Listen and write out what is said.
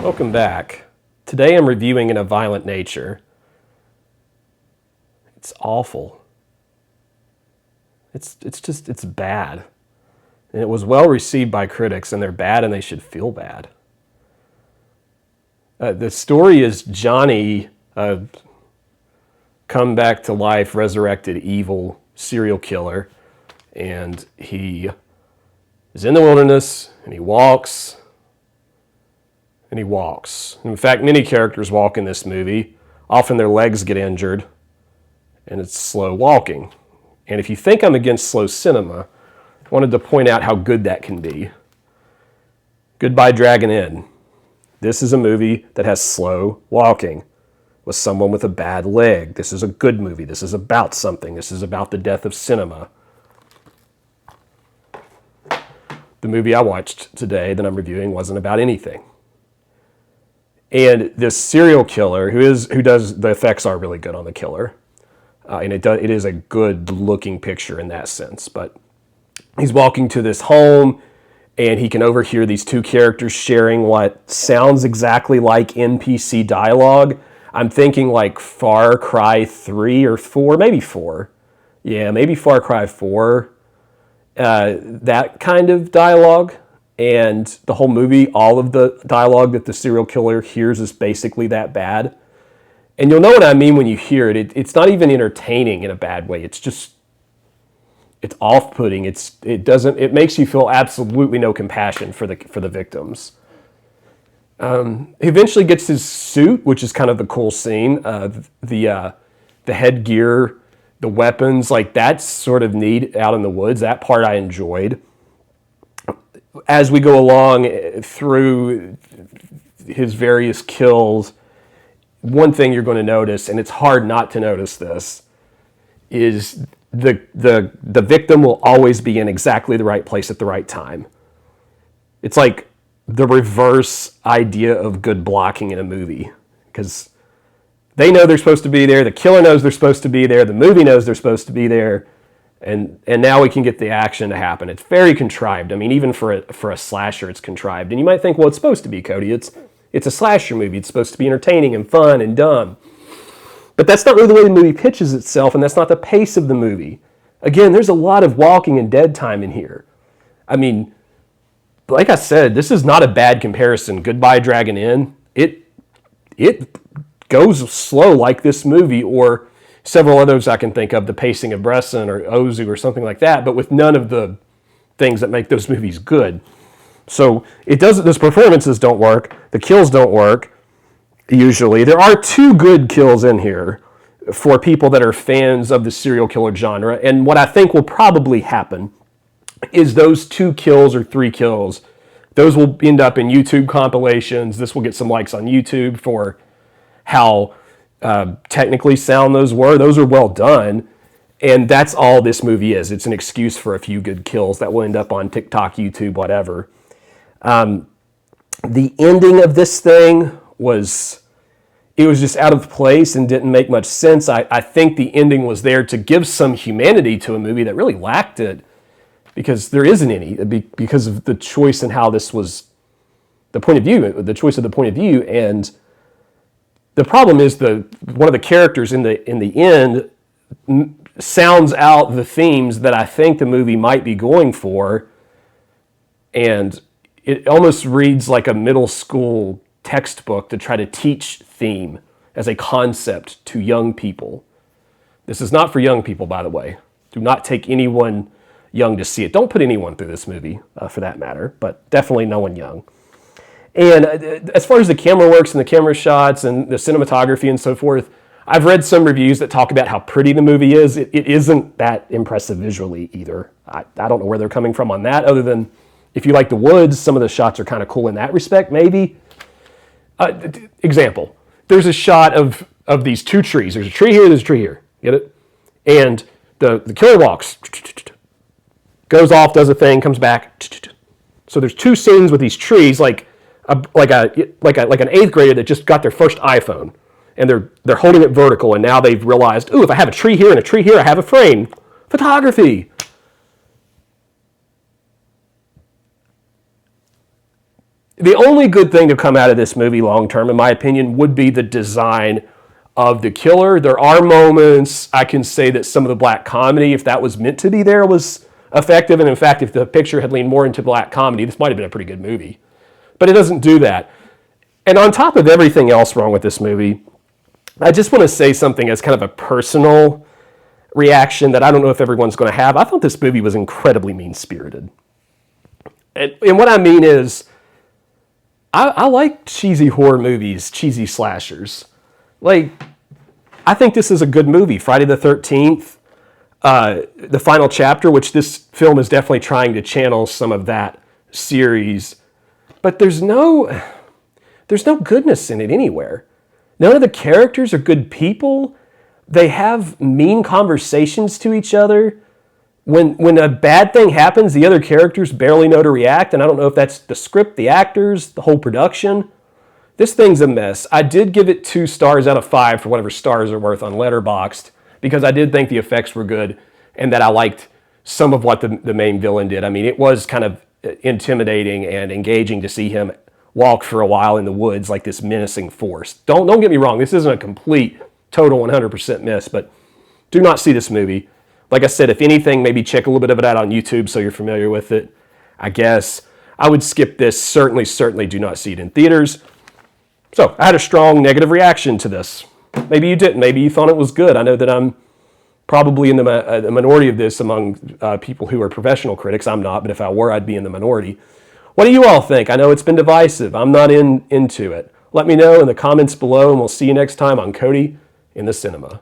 Welcome back. Today I'm reviewing In a Violent Nature. It's awful. It's bad. And it was well received by critics, and they're bad and they should feel bad. The story is Johnny, come back to life, resurrected evil serial killer, and he is in the wilderness, and he walks, and he walks. In fact, many characters walk in this movie. Often their legs get injured, and it's slow walking. And if you think I'm against slow cinema, I wanted to point out how good that can be. Goodbye Dragon Inn. This is a movie that has slow walking with someone with a bad leg. This is a good movie. This is about something. This is about the death of cinema. The movie I watched today that I'm reviewing wasn't about anything. And this serial killer, the effects are really good on the killer. And it is a good looking picture in that sense. But he's walking to this home, and he can overhear these two characters sharing what sounds exactly like NPC dialogue. I'm thinking like Far Cry 3 or 4, maybe 4. Yeah, maybe Far Cry 4. That kind of dialogue. And the whole movie, all of the dialogue that the serial killer hears is basically that bad. And you'll know what I mean when you hear it. It's not even entertaining in a bad way. It's off-putting. It makes you feel absolutely no compassion for the victims. He eventually gets his suit, which is kind of the cool scene. The headgear, the weapons, like that's sort of neat out in the woods. That part I enjoyed. As we go along through his various kills, one thing you're going to notice, and it's hard not to notice this, is the victim will always be in exactly the right place at the right time. It's like the reverse idea of good blocking in a movie, because they know they're supposed to be there, the killer knows they're supposed to be there, the movie knows they're supposed to be there, and now we can get the action to happen. It's very contrived. I mean, even for a slasher, it's contrived. And you might think, well, it's supposed to be, Cody. It's a slasher movie. It's supposed to be entertaining and fun and dumb. But that's not really the way the movie pitches itself, and that's not the pace of the movie. Again, there's a lot of walking and dead time in here. I mean, like I said, this is not a bad comparison. Goodbye Dragon Inn. It goes slow like this movie, or several others I can think of, The Pacing of Bresson or Ozu or something like that, but with none of the things that make those movies good. So those performances don't work. The kills don't work, usually. There are two good kills in here for people that are fans of the serial killer genre, and what I think will probably happen is those 2 kills or 3 kills, those will end up in YouTube compilations. This will get some likes on YouTube for how technically sound those were. Those are well done, and that's all this movie is. It's an excuse for a few good kills that will end up on TikTok, YouTube, whatever. The ending of this thing was just out of place and didn't make much sense. I think the ending was there to give some humanity to a movie that really lacked it, because there isn't any, because of the choice in how this was, the choice of the point of view. And the problem is one of the characters in the end sounds out the themes that I think the movie might be going for, and it almost reads like a middle school textbook to try to teach theme as a concept to young people. This is not for young people, by the way. Do not take anyone young to see it. Don't put anyone through this movie, for that matter, but definitely no one young. And as far as the camera works and the camera shots and the cinematography and so forth, I've read some reviews that talk about how pretty the movie is. It isn't that impressive visually either. I don't know where they're coming from on that, other than if you like the woods, some of the shots are kind of cool in that respect, maybe. Example, there's a shot of these 2 trees. There's a tree here, there's a tree here. Get it? And the killer walks, goes off, does a thing, comes back. So there's 2 scenes with these trees, like an 8th grader that just got their first iPhone, and they're holding it vertical, and now they've realized, ooh, if I have a tree here and a tree here, I have a frame. Photography. The only good thing to come out of this movie long term, in my opinion, would be the design of the killer. There are moments I can say that some of the black comedy, if that was meant to be there, was effective. And in fact, if the picture had leaned more into black comedy, this might have been a pretty good movie. But it doesn't do that. And on top of everything else wrong with this movie, I just want to say something as kind of a personal reaction that I don't know if everyone's going to have. I thought this movie was incredibly mean-spirited. And what I mean is, I like cheesy horror movies, cheesy slashers. Like, I think this is a good movie. Friday the 13th, the final chapter, which this film is definitely trying to channel some of that series. But there's no goodness in it anywhere. None of the characters are good people. They have mean conversations to each other. When a bad thing happens, the other characters barely know to react, and I don't know if that's the script, the actors, the whole production. This thing's a mess. I did give it 2 stars out of 5 for whatever stars are worth on Letterboxd, because I did think the effects were good and that I liked some of what the main villain did. I mean, it was kind of intimidating and engaging to see him walk for a while in the woods like this menacing force. Don't get me wrong, this isn't a complete, total 100% miss, but do not see this movie. Like I said, if anything, maybe check a little bit of it out on YouTube so you're familiar with it. I guess I would skip this. Certainly do not see it in theaters. So I had a strong negative reaction to this. Maybe you didn't. Maybe you thought it was good. I know that I'm probably in the minority of this among people who are professional critics. I'm not, but if I were, I'd be in the minority. What do you all think? I know it's been divisive. I'm not into it. Let me know in the comments below, and we'll see you next time on Cody in the Cinema.